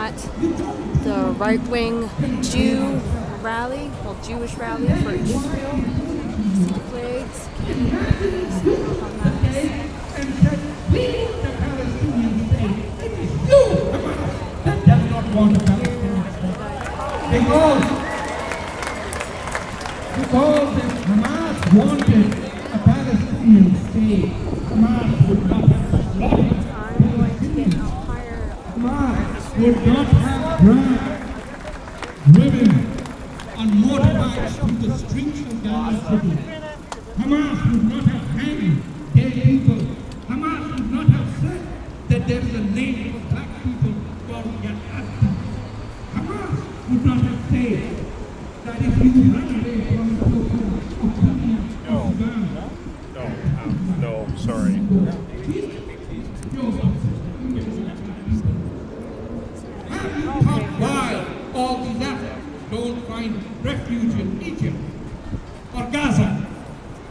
at the right-wing Jew rally, well, Jewish rally for Israel. See the flags. And said, we, the Palestinian state, it is you, Hamas, that does not want a Palestinian state. Because if Hamas wanted a Palestinian state, Hamas would not have slaughtered. Hamas would not have dragged women on motorbikes through the streets of Gaza City. Hamas would not have hanged dead people. Hamas would not have said that there is a name of black people called Yazidi. Hamas would not have said that if you run away from the No, sorry. Why all these Africans don't find refuge in Egypt or Gaza,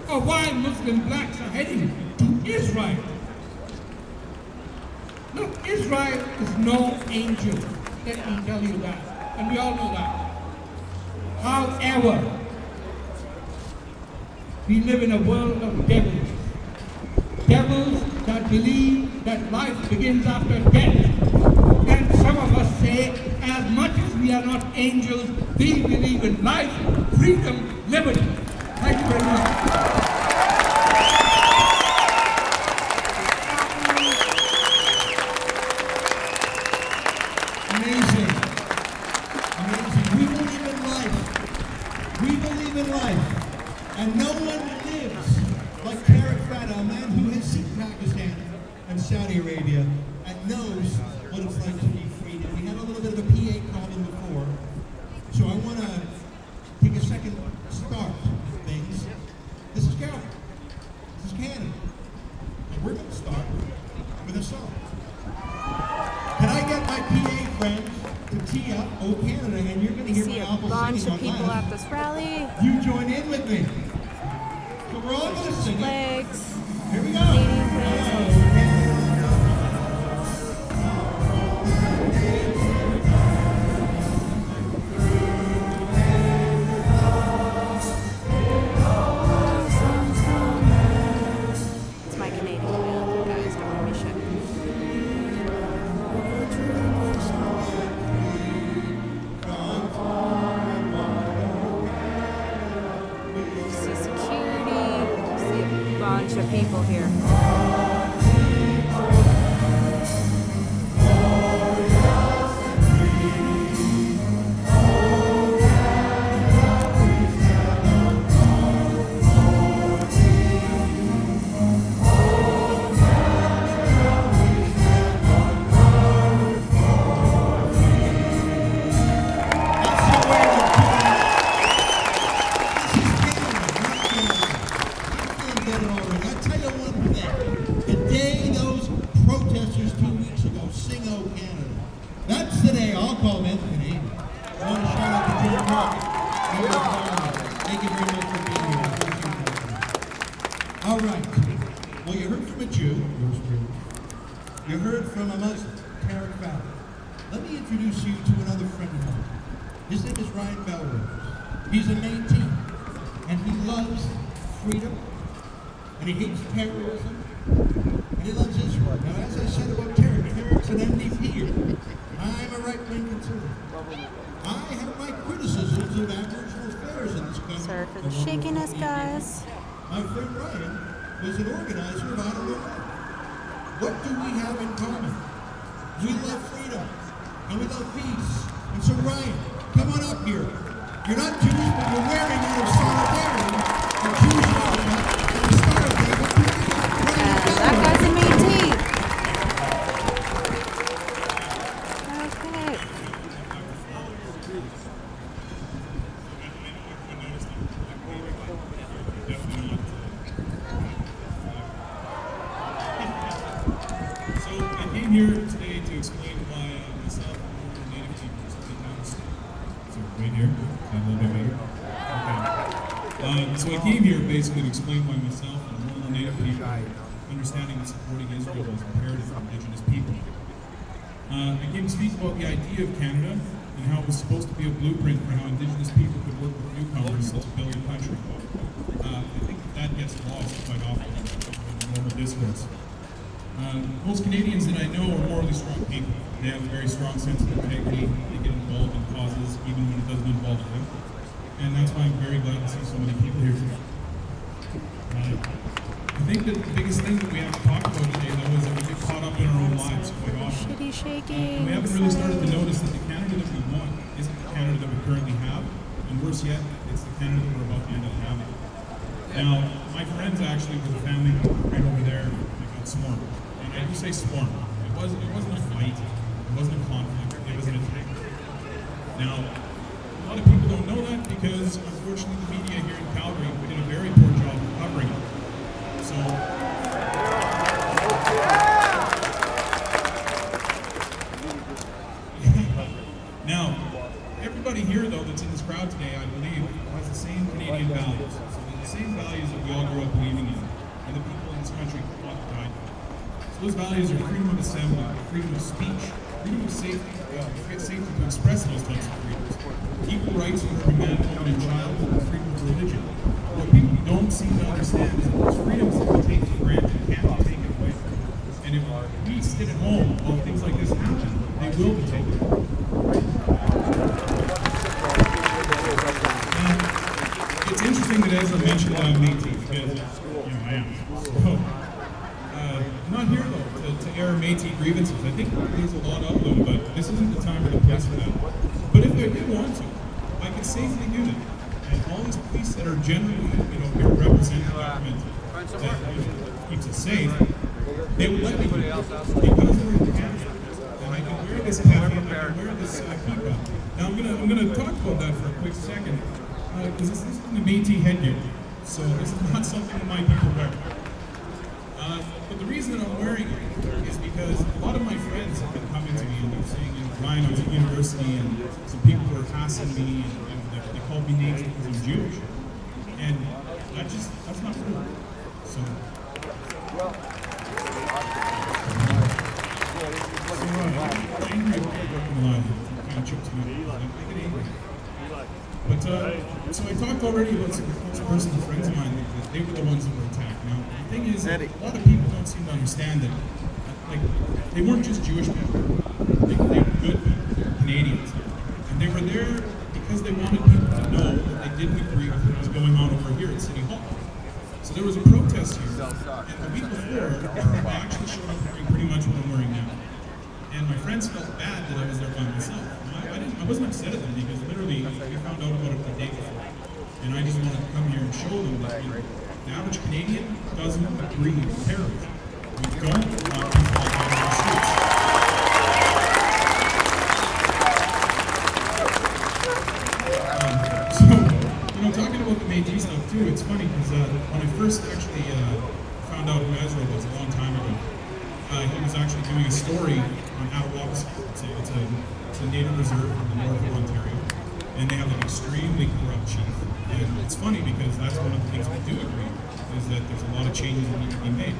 or why Muslim blacks are heading to Israel. Look, Israel is no angel, let me tell you that, and we all know that. However, we live in a world of devils. Devils that believe that life begins after death. And some of us say, as much as we are not angels, we believe in life, freedom, liberty. Thank you very much. Amazing. Amazing. We believe in life. We believe in life. And no one lives like Tarek Fata, a man who has seen Pakistan and Saudi Arabia and knows what it's like to be free. And we had a little bit of a PA problem before. So I want to take a second start with things. This is Calgary. This is Canada. And we're going to start with a song. Can I get my PA friends to tee up Oh Canada, and you're going to hear See my a awful bunch singing of people on at this rally. You join in with me. So we're all going to sing it. Flags. Here we go. Canadian flags. It's my Canadian band, guys. Don't let me shut See security. See a bunch of people here. All right. Well, you heard from a Jew. You heard from a Muslim, Tarek Fata. Let me introduce you to another friend of mine. His name is Ryan Melrose. He's a Métis, and he loves freedom, and he hates terrorism, and he loves Israel. Now, as I said about Tarek's an NDP-er. I'm a right-wing conservative. I have my criticisms of Aboriginal affairs in this country. Sorry for the shakiness, guys. My friend Ryan was an organizer of I Don't Know What do we have in common? We love freedom, and we love peace. And so Ryan, come on up here. You're not Jewish, but you're wearing out of solidarity a Jewish outfit and a Star of David. And that guy's a Métis. Okay. Here today to explain why myself and one of the native teachers have been down the state. So right here, a little bit bigger. Okay. So I came here basically to explain why myself and one of the native people understanding and supporting Israel is imperative for Indigenous people. I came to speak about the idea of Canada and how it was supposed to be a blueprint for how Indigenous people could work with newcomers to build a country. I think that gets lost quite often in the normal discourse. Most Canadians that I know are morally strong people. They have a very strong sense of integrity. They get involved in causes even when it doesn't involve them. And that's why I'm very glad to see so many people here today. I think that the biggest thing that we have to talk about today, though, is that we get caught up in our own lives quite often. Shitty shaking. We haven't really started to notice that the Canada that we want isn't the Canada that we currently have, and worse yet, it's the Canada that we're about to end up having. Now, my friends actually with a family right over there, they got swarmed. And I do say swarmed. It wasn't a fight, it wasn't a conflict, it was an attack. Now, a lot of people don't know that because, unfortunately, the media here in Calgary did a very poor job of covering it. So, now, everybody here, though, that's in this crowd today, I believe, has the same Canadian values. So the same values that we all grew up believing in, and the people in this country fought and died for. So those values are freedom of assembly, freedom of speech, freedom of safety to express those types of freedoms, equal rights for every man, woman, and child, and freedom of religion. What people don't seem to understand is that those freedoms that we take for granted can't be taken away. And if we sit at home while things like this happen, they will be taken away. It's interesting that Ezra mentioned that I'm Métis because, I am. So, I'm not here though to air Métis grievances. I think there's a lot of them, but this isn't the time or the place for that. But if I did want to, I could safely do that. And all these police that are generally, here represent the government that keeps us safe, they would let me do it because we're in Canada. And I can wear this cap and I can wear this kippah. Now I'm gonna talk about that for a quick second. Because this isn't the Métis headgear, so this is not something that my people wear. But the reason that I'm wearing it is because a lot of my friends have been coming to me and they're saying, Ryan, I was at university and some people were harassing me and they called me names because I'm Jewish. And that's not true. So angry about working alive. It kind of chokes me up. I get angry. But, so I talked already about some personal friends of mine that they were the ones that were attacked. Now, the thing is, a lot of people don't seem to understand that, they weren't just Jewish people. They were good people, Canadians. And they were there because they wanted people to know that they didn't agree with what was going on over here at City Hall. So there was a protest here, and the week before, I actually showed up wearing pretty much what I'm wearing now. And my friends felt bad that I was there by myself. I wasn't upset at them because literally we found out about it the day before. And I just wanted to come here and show them that the average Canadian doesn't agree with terrorism. We don't want people like that on the streets. So, talking about the Métis stuff too, it's funny because when I first actually found out who Ezra was a long time ago, he was actually doing a story on Attawapiskat. It's a native reserve in the north of Ontario, and they have an extremely corrupt chief. And it's funny because that's one of the things we do agree, is that there's a lot of changes that need to be made.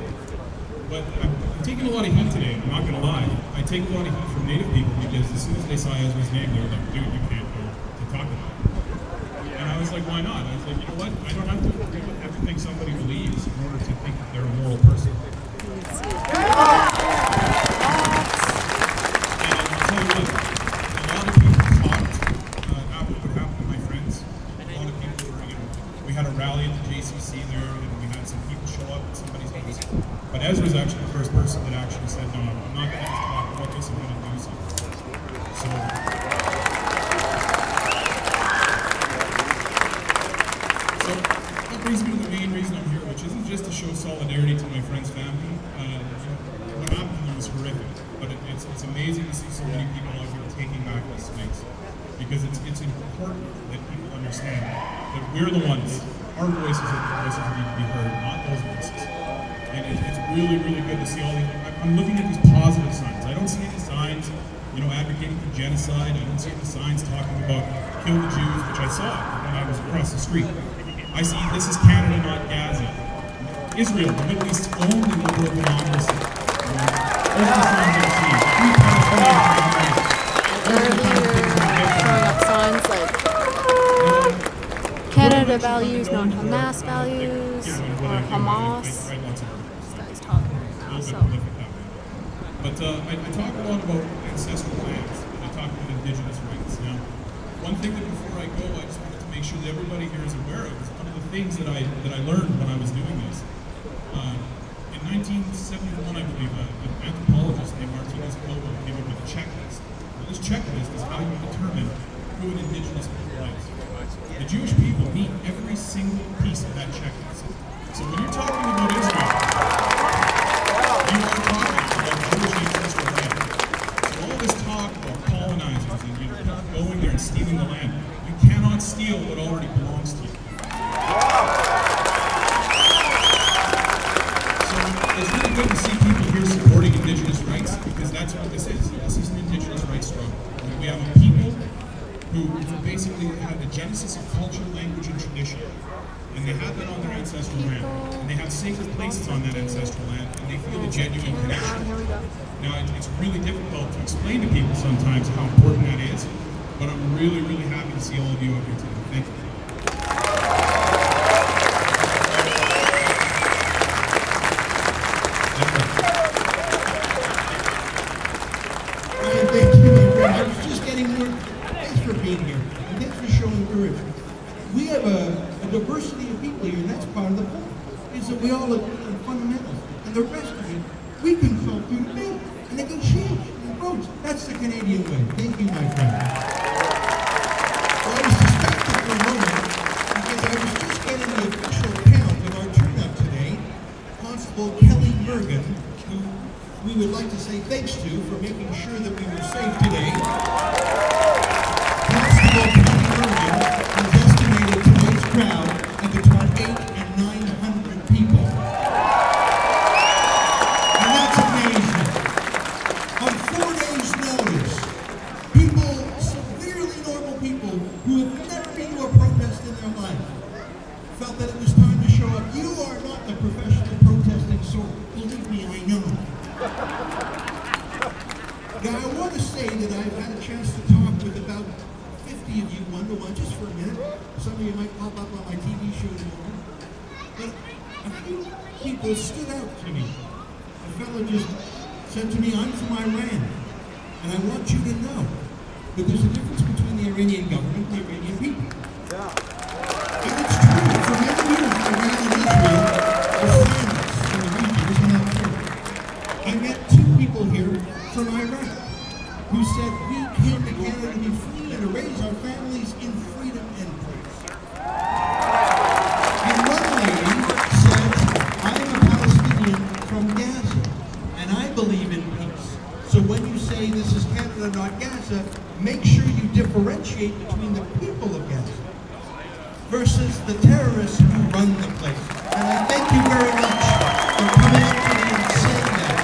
But I'm taking a lot of heat today, I'm not going to lie. I take a lot of heat from native people because as soon as they saw Ezra's name, they were like, dude, you can't go to talk about it. And I was like, why not? I was like, you know what? I don't have to agree with everything somebody believes in order to think that they're a moral person. But Ezra was actually the first person that actually said, no, I'm not going to just talk about this, I'm going to do something. So that brings me to the main reason I'm here, which isn't just to show solidarity to my friend's family. What happened to them was horrific, but it's amazing to see so many people out here taking back this space. Because it's important that people understand that we're the ones, our voices are the voices that need to be heard, not those voices. And it's really, really good to see all these. I'm looking at these positive signs. I don't see any signs, advocating for genocide. I don't see any signs talking about kill the Jews, which I saw when I was across the street. I see this is Canada, not Gaza. Israel, the Middle East's only liberal democracy. Those are the signs I see. Free Palestine. Throwing up signs like Canada values, not Hamas values, or Hamas. This guy's talking right now, so. But I talk a lot about ancestral lands, and I talk about Indigenous rights. Now, one thing that before I go, I just wanted to make sure that everybody here is aware of is one of the things that I learned when I was doing this. In 1971, I believe, an anthropologist named Martinez Cobo came up with a checklist. Now, this checklist is how you determine who an Indigenous people is. The Jewish people meet every single piece of that checklist. So when you're talking about Israel, you are talking about Jewish ancestral land. So all this talk about colonizers and going there and stealing the land, you cannot steal what already belongs to you. So it's really good to see people here supporting Indigenous rights because that's what this is. This is an Indigenous rights struggle. We have a people who basically have the genesis of culture, language, and tradition. And they have that on their ancestral land. And they have sacred places on that ancestral land, and they feel a genuine connection. Now, it's really difficult to explain to people sometimes how important that is, but I'm really, really happy to see all of you up here today. Thank you. Thank you, my friend. I was just getting more. Thanks for being here, and thanks for showing courage. We have a diversity of people here, and that's part of the point, is that we all agree on fundamentals, and the rest of it, we can go through debate and negotiate and vote. That's the Canadian way. Thank you, my friend. Well, I was distracted for a moment, because I was just getting the official count of our turnout today. Constable Kelly Mergen, who we would like to say thanks to for making sure that we were safe today. Constable Kelly Mergen has estimated today's crowd at between 800 and 900 people. And that's amazing. On 4 days' notice, people, severely normal people who have never been to a protest in their life, felt that it was time to show up. You are not the professional protesting sort. Believe me, I know. Now, I want to say that I've had a chance to talk with about 50 of you one-to-one, just for a minute. Some of you might pop up on my TV show tomorrow. But a few people stood out to me. A fellow just said to me, I'm from Iran, and I want you to know that there's a difference between the Iranian government and the Iranian people. And it's true. For many years, Iran and Israel were friends in the region. Isn't that true? I met 2 people here from Iran who said we came to Canada to be free and to raise our families in freedom and peace. And one lady said, I am a Palestinian from Gaza, and I believe in peace. So when you say this is Canada, not Gaza, make sure you differentiate between the people of Gaza versus the terrorists who run the place. And I thank you very much for coming up today and saying that.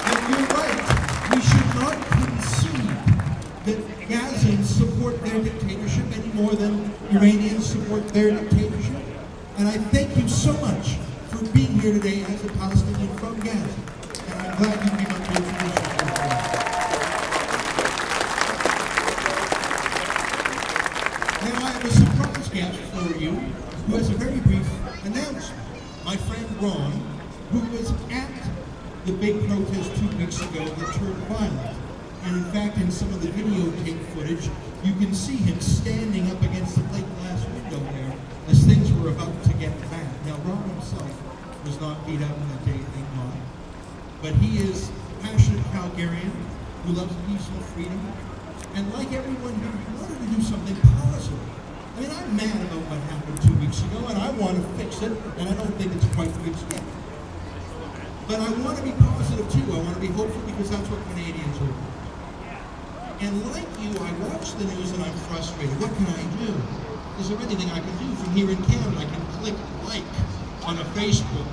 And you're right, we should not concede that Gazans support their dictatorship any more than Iranians support their dictatorship. And I thank you so much for being here today as a Palestinian from Gaza. And I'm glad you came up here to this. Now I have a surprise guest for you who has a very brief announcement. My friend Ron, who was at the big protest 2 weeks ago that turned violent. And in fact, in some of the videotape footage, you can see him standing up against the plate glass window there as things were about to get bad. Now, Ron himself was not beat up that day, thank God. But he is a passionate Calgarian who loves peace and freedom. And like everyone here, he wanted to do something positive. I mean, I'm mad about what happened 2 weeks ago, and I want to fix it, and I don't think it's quite fixed yet. But I want to be positive too. I want to be hopeful because that's what Canadians are. And like you, I watch the news and I'm frustrated. What can I do? Is there anything I can do from here in Canada? I can click like on a Facebook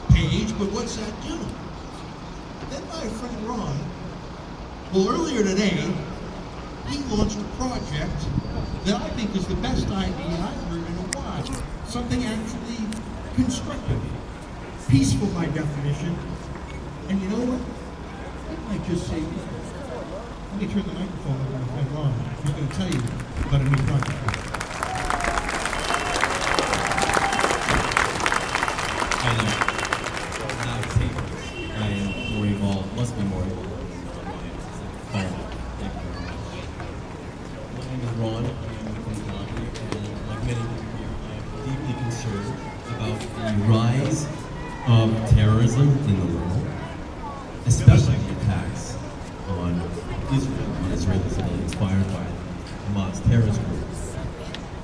page, but what's that do? Then my friend Ron, well, earlier today, he launched a project that I think is the best idea I've heard in a while. Something actually constructive. Peaceful by definition. And you know what? it might just say, let me turn the microphone over to my friend Ron. He's going to tell you about a new project. I know. Now takers. I am more involved. Must be more involved. Oh, thank you very much. My name is Ron. I'm from Calgary, and like many people here, I'm deeply concerned about the rise of terrorism in the world, especially the attacks on Israel, on Israeli civilians fired by Hamas terrorist group.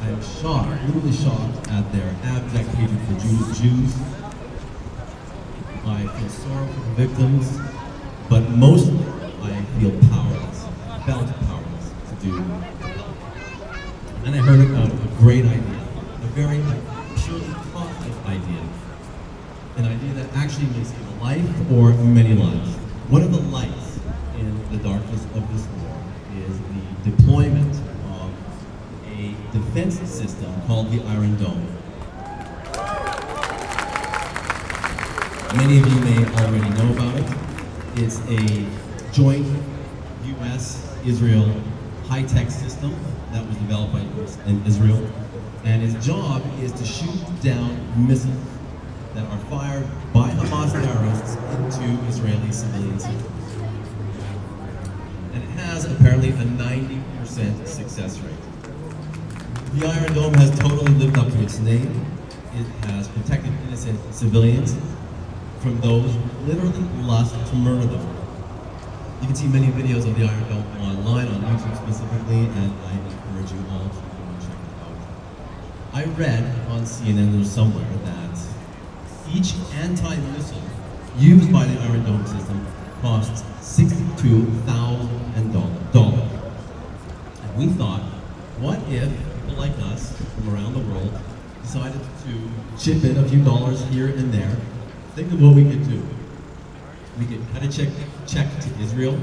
I am shocked, literally shocked at their abject hatred for Jews. I feel sorrow for the victims, but mostly I feel powerless, felt powerless to do. And I heard about a great idea, a very purely positive idea, an idea that actually may save a life or many lives. One of the lights in the darkness of this war is the deployment of a defense system called the Iron Dome. Many of you may already know about it. It's a joint U.S.-Israel high-tech system that was developed by US and Israel. And its job is to shoot down missiles that are fired by Hamas terrorists into Israeli civilians. And it has apparently a 90% success rate. The Iron Dome has totally lived up to its name. It has protected innocent civilians from those who literally lust to murder them. You can see many videos of the Iron Dome online, on YouTube specifically, and I encourage you all to go and check it out. I read on CNN or somewhere that each anti-missile used by the Iron Dome system costs $62,000. And we thought, what if people like us from around the world decided to chip in a few dollars here and there? Think of what we could do. We could cut a check to Israel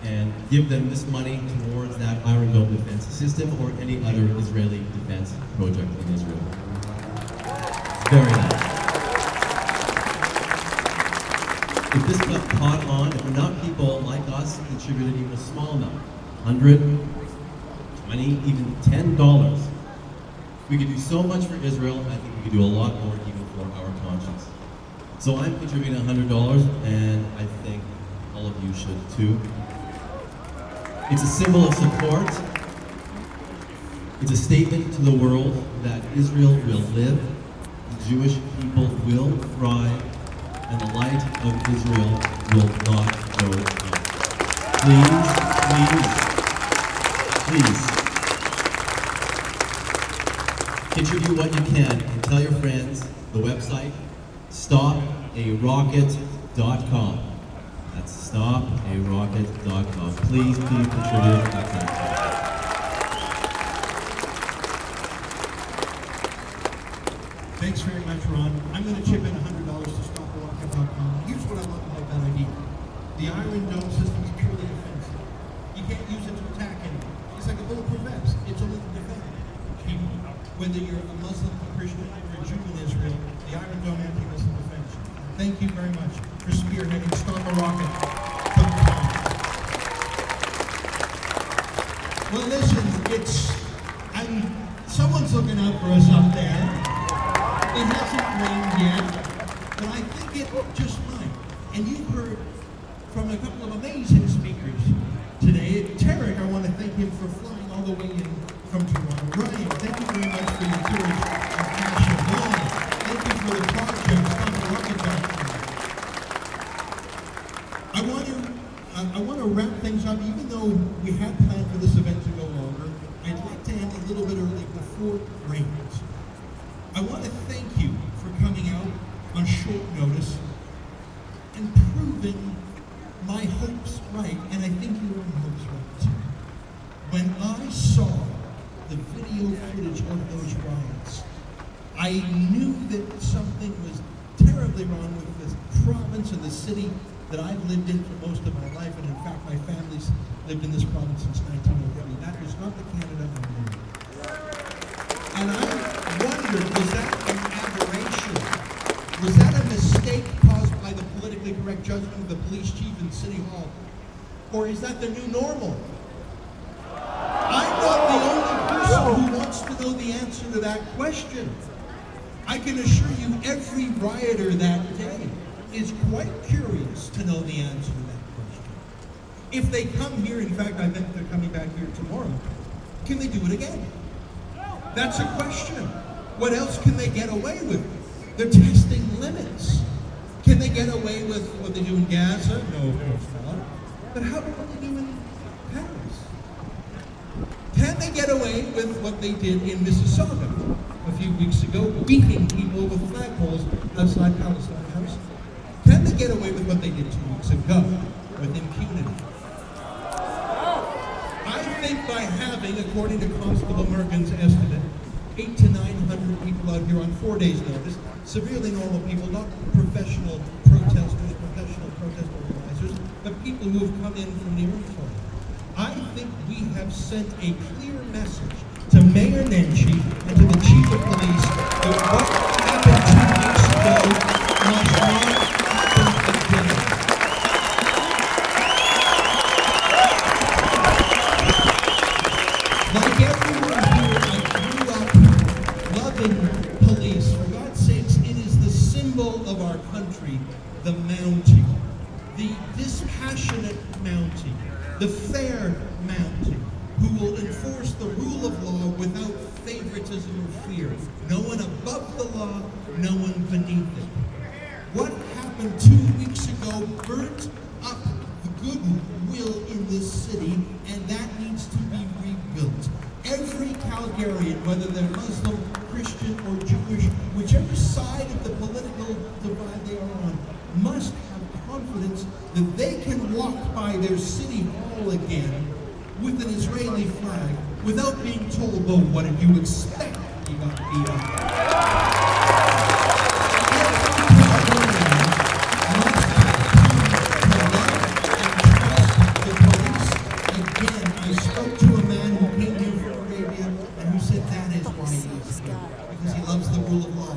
and give them this money towards that Iron Dome defense system or any other Israeli defense project in Israel. Very nice. If this got caught on, if enough people like us contributed even a small amount, $100, $20, even $10, we could do so much for Israel. I think we could do a lot more even for our conscience. So I'm contributing $100, and I think all of you should too. It's a symbol of support. It's a statement to the world that Israel will live, the Jewish people will thrive, and the light of Israel will not go out. Please contribute what you can and tell your friends. The website, stoparocket.com. That's stoparocket.com. Please contribute. Thanks very much, Ron. I'm going to chip in $100 to stoparocket.com. Here's what I love about that idea. The Iron Dome system is purely defensive. You can't use it to attack anyone. It's like a bulletproof vest. It's only to defend people. Whether you're a Muslim, a Christian, or a Jew in Israel, the Iron Dome anti-missile defense. Thank you very much for spearheading stoparocket.com. Well, listen, someone's looking out for us up there. It hasn't rained yet, but I think it just might. And you've heard from a couple of amazing speakers today. Tarek, I want to thank him for flying all the way in from Toronto. Ryan, thank you very much for your courage and passion. Lon, thank you for the project. I want to wrap things up. Even though we had planned for this event to go longer, I'd like to end a little bit early before it rains. I want to thank you for coming out on short notice and proving my hopes right, and I think your own hopes right too. When I saw the video footage of those riots, I knew that something was terribly wrong with this province and the city that I've lived in for most of my life, and in fact my family's lived in this province since 1903. That was not the Canada I knew. And I wondered, was that an aberration? Was that a mistake caused by the political politically correct judgment of the police chief in City Hall? Or is that the new normal? I'm not the only person who wants to know the answer to that question. I can assure you every rioter that day is quite curious to know the answer to that question. If they come here, in fact, I bet they're coming back here tomorrow, can they do it again? That's a question. What else can they get away with? They're testing limits. Can they get away with what they do in Gaza? No, of course not. But how about what they do in Paris? Can they get away with what they did in Mississauga a few weeks ago, beating people with flagpoles outside Palestine House? Can they get away with what they did 2 weeks ago with impunity? I think by having, according to Constable Mergen's estimate, 800 to 900 people out here on 4 days' notice, severely normal people, not professional protesters, professional protest organizers, but people who have come in from near and far. I think we have sent a clear message to Mayor Nenshi and to the Chief of Police that what happened 2 weeks ago must not happen again. Like everyone here, I grew up loving police. For God's sakes, it is the symbol of our country, the Mountie, the dispassionate Mountie, the fair Mountie, who will enforce the rule of law without favoritism or fear. No one above the law, no one beneath it. What happened 2 weeks ago burnt up the goodwill in this city, and that needs to be rebuilt. Every Calgarian, whether they're Muslim, Christian, or Jewish, whichever side of the political divide they are on, must have confidence that they can walk by their city hall again with an Israeli flag without being told, well, what did you expect? You got beat up. Every Calgarian must come to love and trust the police. Again, I spoke to a man who came here from Arabia and who said that is why he is here, because he loves the rule of law.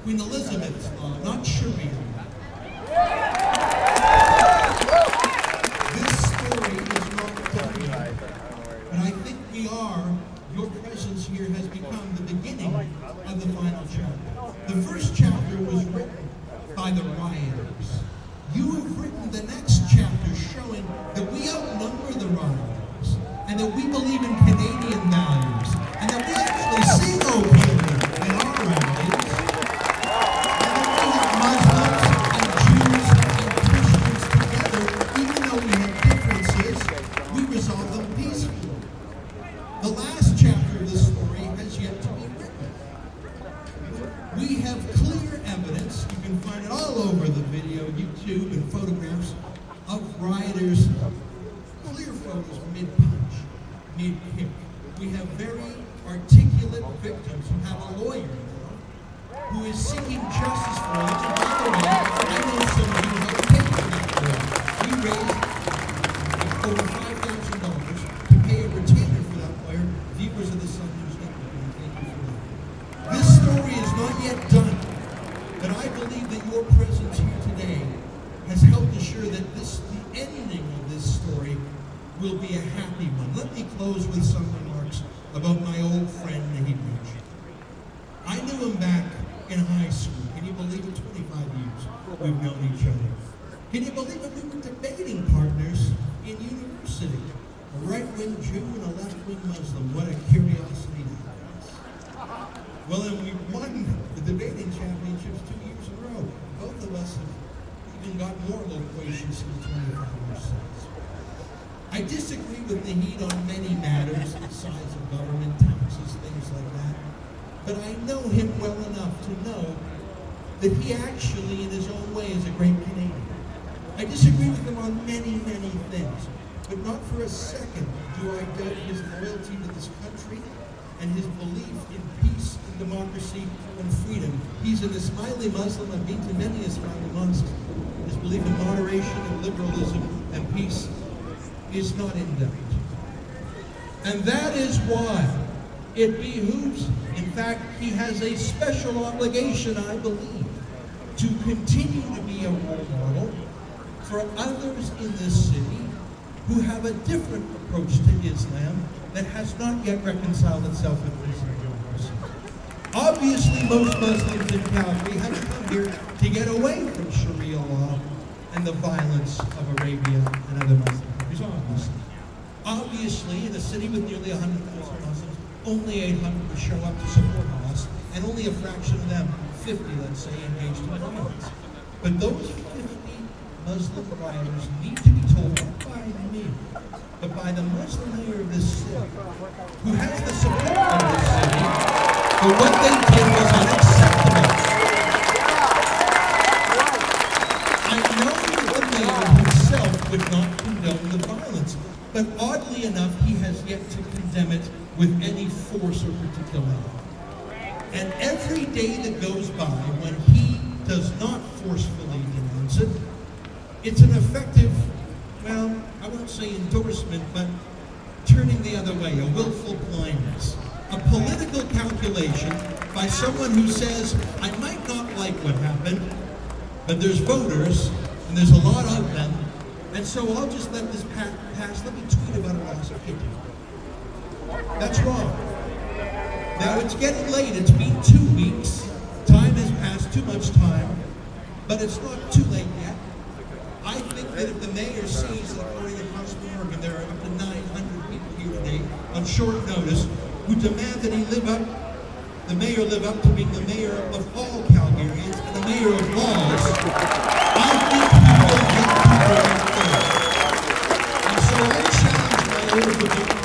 Queen Elizabeth's law, not Sharia. Your presence here has become the beginning of the final chapter. The first chapter was written by the rioters. You have written the next chapter showing that we outnumber the rioters and that we believe in Canadian values and that we actually see no hate in our rallies and that we have Muslims and Jews and Christians together. Even though we have differences, we resolve them peacefully. The last chapter of the story has yet to be written. We have clear evidence, you can find it all over the video, YouTube, and photographs of rioters, clear photos mid-punch, mid-kick. We have very articulate victims who have a lawyer now who is seeking justice for them. And by the way, I know some of you have paid for that lawyer. We raised over $5,000 to pay a retainer for that lawyer. Viewers of the Sun News Network, and thank you for that. This story is not yet done, but I believe that your presence here today has helped assure that the ending of this story will be a happy one. Let me close with some remarks about my old friend Nahid Rich. I knew him back in high school. Can you believe it? 25 years we've known each other. Can you believe it? We were debating partners in university. A right-wing Jew and a left-wing Muslim. What a curiosity that is. Well, and we won the debating championships 2 years in a row. Both of us have even got more loquacious in the 25 years since. I disagree with Nahid on many matters, the size of government, taxes, things like that. But I know him well enough to know that he actually, in his own way, is a great Canadian. I disagree with him on many, many things. But not for a second do I doubt his loyalty to this country and his belief in peace and democracy and freedom. He's an Ismaili Muslim. I've been to many Ismaili mosques. His belief in moderation and liberalism and peace is not in doubt. And that is why it behooves, in fact, he has a special obligation, I believe, to continue to be a role model for others in this city who have a different approach to Islam that has not yet reconciled itself with Islam. Obviously, most Muslims in Calgary have come here to get away from Sharia law and the violence of Arabia and other Muslim countries, obviously. Obviously, in a city with nearly 100,000 Muslims, only 800 will show up to support Hamas, and only a fraction of them, 50, let's say, engaged in violence. But those 50 Muslim rioters need to be told, not by me, but by the Muslim mayor of this city, who has the support of this city, that what they did was unacceptable. I know that the mayor himself would not condone the violence, but oddly enough, he has yet to condemn it with any force or particularity. And every day that goes by when he does not forcefully denounce it, it's an effective, well, I won't say endorsement, but turning the other way, a willful blindness. A political calculation by someone who says, I might not like what happened, but there's voters, and there's a lot of them, and so I'll just let this pass. Let me tweet about it last week. That's wrong. Now it's getting late. It's been 2 weeks. Time has passed, too much time, but it's not too late yet. I think that if the mayor sees that according to Councilman Morgan, there are up to 900 people here today on short notice who demand that the mayor live up to being the mayor of all Calgarians and the mayor of laws, I think he will get people out there. And so I challenge my older people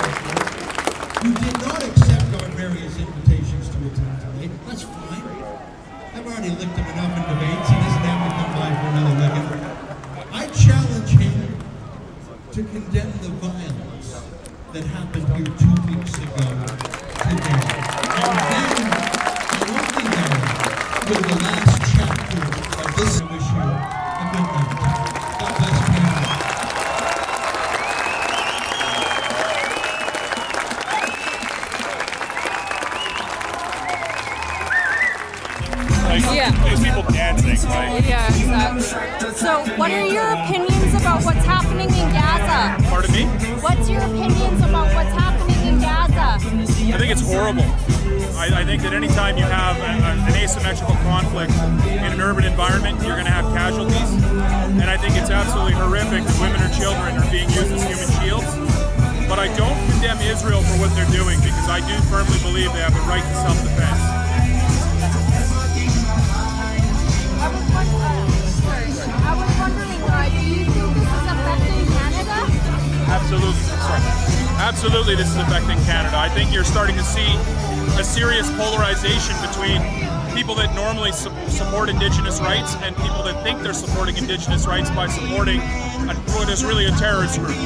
who did not accept our various invitations to attend today. That's fine. I've already licked him enough in debates. He doesn't have to come by for another licking. I challenge him to condemn the violence that happened here 2 weeks ago today. And then, and only then, will the last chapter of this issue a good night. God bless Canada. There's people dancing, right? Yeah, exactly. So, what are your opinions about what's happening in Gaza? Pardon me? What's your opinions about what's happening in Gaza? I think it's horrible. I think that anytime you have an asymmetrical conflict in an urban environment, you're going to have casualties. And I think it's absolutely horrific that women or children are being used as human shields. But I don't condemn Israel for what they're doing because I do firmly believe they have the right to self-defense. I was wondering, do you think this is affecting Canada? Absolutely. Absolutely, this is affecting Canada. I think you're starting to see a serious polarization between people that normally support Indigenous rights and people that think they're supporting Indigenous rights by supporting what is really a terrorist group. Do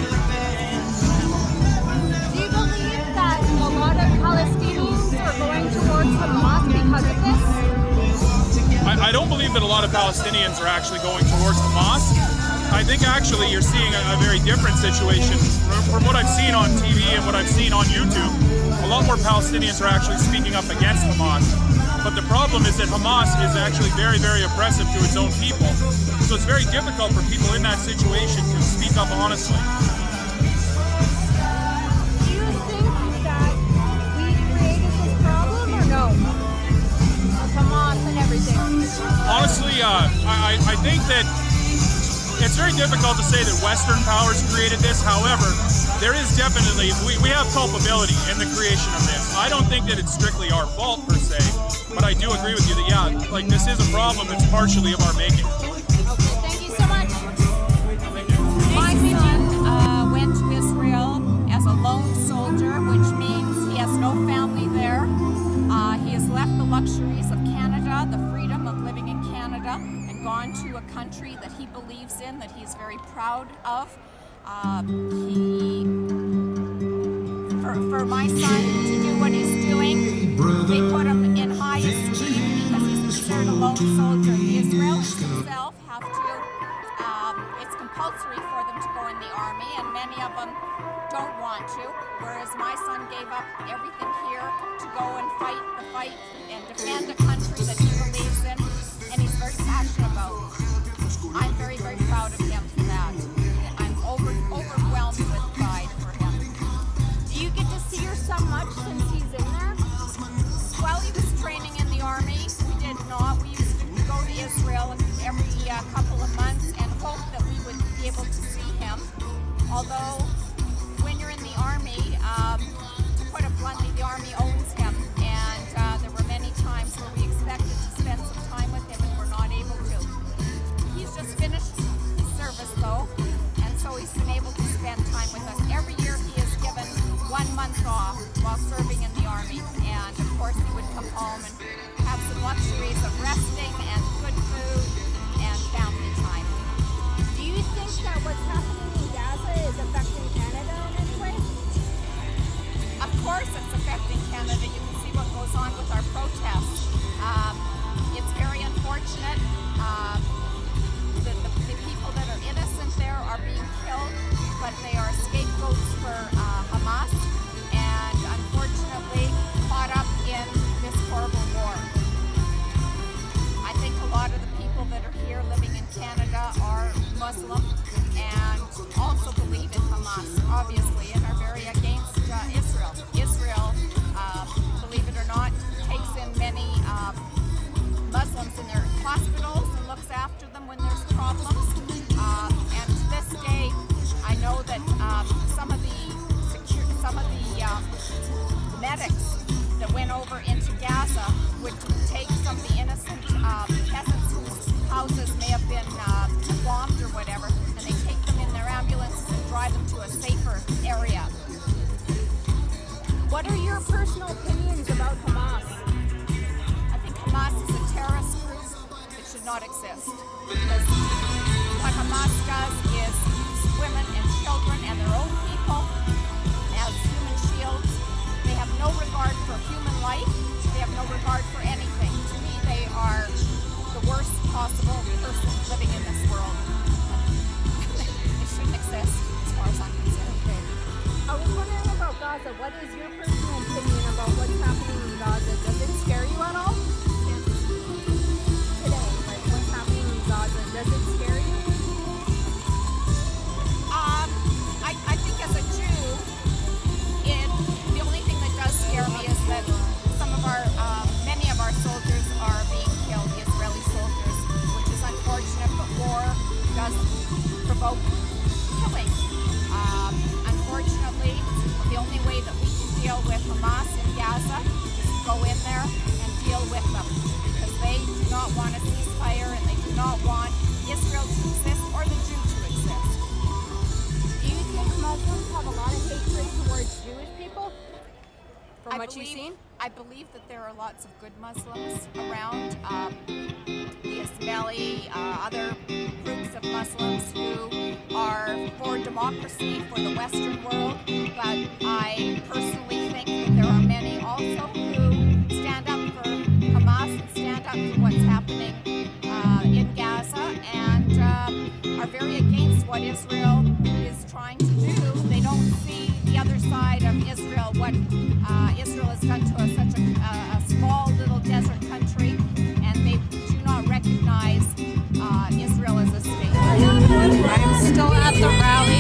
you believe that a lot of Palestinians are going towards Hamas because of this? I don't believe that a lot of Palestinians are actually going towards Hamas. I think actually you're seeing a very different situation. From what I've seen on TV and what I've seen on YouTube, a lot more Palestinians are actually speaking up against Hamas. But the problem is that Hamas is actually very, very oppressive to its own people. So it's very difficult for people in that situation to speak up honestly. Do you think that we created this problem or no? With Hamas and everything. Honestly, I think that it's very difficult to say that Western powers created this. However, there is definitely, we have culpability in the creation of this. I don't think that it's strictly our fault per se, but I do agree with you that, yeah, like this is a problem that's partially of our making. Okay, thank you so much. My son went to Israel as a lone soldier, which means he has no family there. He has left the luxuries of Canada, the freedom of living in Canada, and gone to a country that he believes in, that he's very proud of. For my son to do what he's doing, they put him in high esteem because he's considered a lone soldier. The Israelis themselves have to, it's compulsory for them to go in the army, and many of them don't want to, whereas my son gave up everything here to go and fight the fight and defend a country that he believes in, and he's very passionate passionate about. I'm very, very proud of him for that. I'm overwhelmed with pride for him. Do you get to see your son much since he's in there? While he was training in the army, we did not. We used to go to Israel every couple of months and hope that we would be able to see him. Although, when you're in the army, to put it bluntly, the army owns him, and there were many times where we expected to spend some time with him and we're not able to. He's just finished his service though, and so he's been able to spend time with us. Every year he is given 1 month off while serving in the army, and of course he would come home and have some luxuries of resting and good food and family time. Do you think that what's happening in Gaza is affecting Canada in any way? Of course it's affecting Canada. You can see what goes on with our protests. It's very unfortunate. The people that are innocent there are being killed, but they are scapegoats for Hamas and unfortunately caught up in this horrible war. I think a lot of the people that are here living in Canada are Muslim and also believe in Hamas, obviously, and are very against Israel. Israel, believe it or not, takes in many Muslims in their hospitals and looks after them when there's problems. And to this day, I know that some of the medics that went over into Gaza would take some of the innocent peasants whose houses may have been bombed or whatever, and they take them in their ambulances and drive them to a safer area. What are your personal opinions about Hamas? I think Hamas is a terrorist group that should not exist. Because what Hamas does is use women and children and their own people as human shields. They have no regard for human life. They have no regard for anything. To me, they are the worst possible person living in this world. They shouldn't exist as far as I'm concerned. I was wondering about Gaza. What is your personal opinion about what's happening in Gaza? Does it scare you at all? Today, like what's happening in Gaza, does it scare you? I think as a Jew, the only thing that does scare me is that many of our soldiers are being killed, the Israeli soldiers, which is unfortunate, but war does provoke killing. Unfortunately, the only way that we can deal with Hamas in Gaza is to go in there and deal with them, because they do not want a ceasefire and they do not want Israel to exist or the Jew to exist. Do you think Muslims have a lot of hatred towards Jewish people? From what you've seen? I believe that there are lots of good Muslims around. The Ismaili, other groups of Muslims who are for democracy, for the Western world. But I personally think that there are many also who stand up for Hamas and stand up for what's happening in Gaza and are very against what Israel is trying to do. They don't see the other side of Israel, what Israel has done to such a small little desert country, and they do not recognize Israel as a state. I'm still at the rally